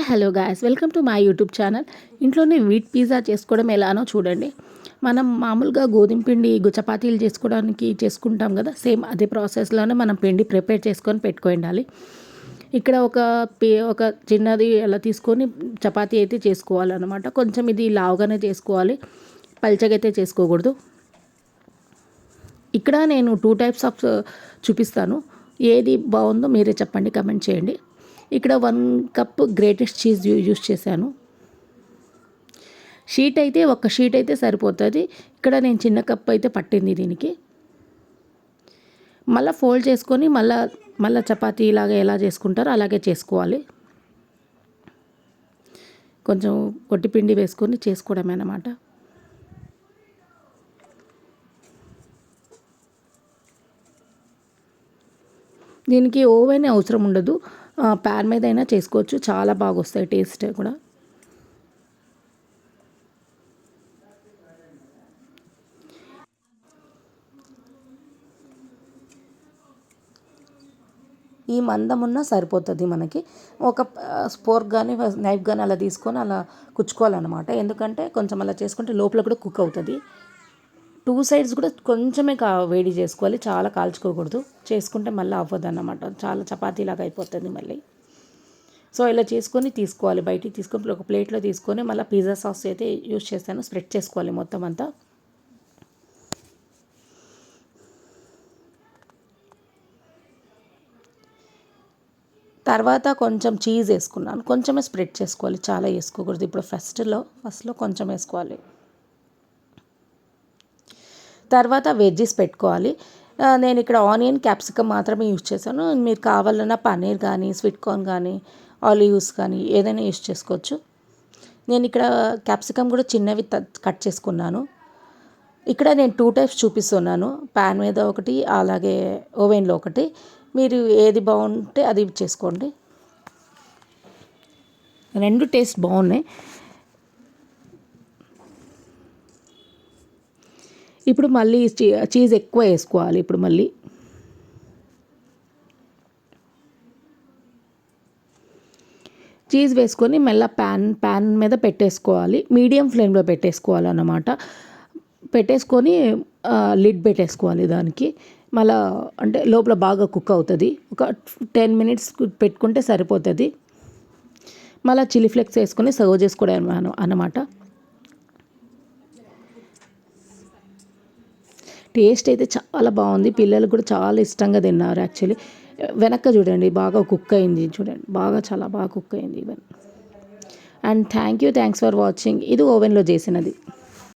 Hello guys, welcome to my YouTube channel. ఇంట్లోనే wheat pizza చేసుకోవడం ఎలానో చూడండి. మనం మామూలుగా గోధుమ పిండి చపాతీలు చేసుకోవడానికి చేసుకుంటాం కదా, సేమ్ అదే ప్రాసెస్లోనే మనం పిండి ప్రిపేర్ చేసుకొని పెట్టుకోండాలి. ఇక్కడ ఒక చిన్నది అలా తీసుకొని చపాతీ అయితే చేసుకోవాలన్నమాట. కొంచెం ఇది లావుగానే చేసుకోవాలి, పల్చగా అయితే చేసుకోకూడదు. ఇక్కడ నేను 2 టైప్స్ ఆఫ్ చూపిస్తాను. ఏది బాగుందో మీరే చెప్పండి, కమెంట్ చేయండి. ఇక్కడ 1 కప్ గ్రేటెస్ట్ చీజ్ యూజ్ చేశాను. ఒక షీట్ అయితే సరిపోతుంది. ఇక్కడ నేను చిన్న కప్ అయితే పట్టింది దీనికి. మళ్ళీ ఫోల్డ్ చేసుకొని మళ్ళీ చపాతీ ఇలాగ ఎలా చేసుకుంటారో అలాగే చేసుకోవాలి. కొంచెం పొట్టి పిండి వేసుకొని చేసుకోవడమే అన్నమాట. దీనికి ఓవెన్ అవసరం ఉండదు, ప్యాన్ మీద అయినా చేసుకోవచ్చు. చాలా బాగా వస్తాయి టేస్ట్ కూడా. ఈ మందం ఉన్నా సరిపోతుంది మనకి. ఒక స్పోర్క్ కానీ నైఫ్ కానీ అలా తీసుకొని అలా కుచ్చుకోవాలన్నమాట. ఎందుకంటే కొంచెం అలా చేసుకుంటే లోపల కూడా కుక్ అవుతుంది. 2 సైడ్స్ కూడా కొంచెమే వేడి చేసుకోవాలి, చాలా కాల్చుకోకూడదు. చేసుకుంటే మళ్ళీ అవ్వదు అన్నమాట, చాలా చపాతీలాగా అయిపోతుంది మళ్ళీ. సో ఇలా చేసుకొని తీసుకోవాలి, బయటికి తీసుకొని ఒక ప్లేట్లో తీసుకొని మళ్ళీ పిజ్జా సాస్ అయితే యూజ్ చేస్తాను. స్ప్రెడ్ చేసుకోవాలి మొత్తం అంతా. తర్వాత కొంచెం చీజ్ వేసుకున్నాను. కొంచెమే స్ప్రెడ్ చేసుకోవాలి, చాలా వేసుకోకూడదు. ఇప్పుడు ఫస్ట్లో కొంచెం వేసుకోవాలి. తర్వాత వెజ్జెస్ పెట్టుకోవాలి. నేను ఇక్కడ ఆనియన్, క్యాప్సికమ్ మాత్రమే యూజ్ చేశాను. మీరు కావాలన్నా పన్నీర్ కానీ, స్వీట్ కార్న్ కానీ, ఆలివ్స్ కానీ ఏదైనా యూజ్ చేసుకోవచ్చు. నేను ఇక్కడ క్యాప్సికమ్ కూడా చిన్నవి కట్ చేసుకున్నాను. ఇక్కడ నేను 2 టైప్స్ చూపిస్తున్నాను, ప్యాన్ మీద ఒకటి, అలాగే ఓవెన్లో ఒకటి. మీరు ఏది బాగుంటే అది చేసుకోండి. 2 టేస్ట్ బాగున్నాయి. ఇప్పుడు మళ్ళీ చీజ్ ఎక్కువ వేసుకోవాలి. ఇప్పుడు మళ్ళీ చీజ్ వేసుకొని మళ్ళీ ప్యాన్ మీద పెట్టేసుకోవాలి. మీడియం ఫ్లేమ్లో పెట్టేసుకోవాలన్నమాట. పెట్టేసుకొని లిడ్ పెట్టేసుకోవాలి దానికి. మళ్ళీ అంటే లోపల బాగా కుక్ అవుతుంది. ఒక 10 మినిట్స్ పెట్టుకుంటే సరిపోతుంది. మళ్ళీ చిల్లీ ఫ్లేక్స్ వేసుకొని సర్వ్ చేసుకోవడం అన్నమాట. టేస్ట్ అయితే చాలా బాగుంది. పిల్లలు కూడా చాలా ఇష్టంగా తిన్నారు యాక్చువల్లీ. వెనక్కి చూడండి, బాగా కుక్ అయింది చూడండి, చాలా బాగా కుక్ అయింది even. And thanks for watching. ఇది ఓవెన్లో చేసినది.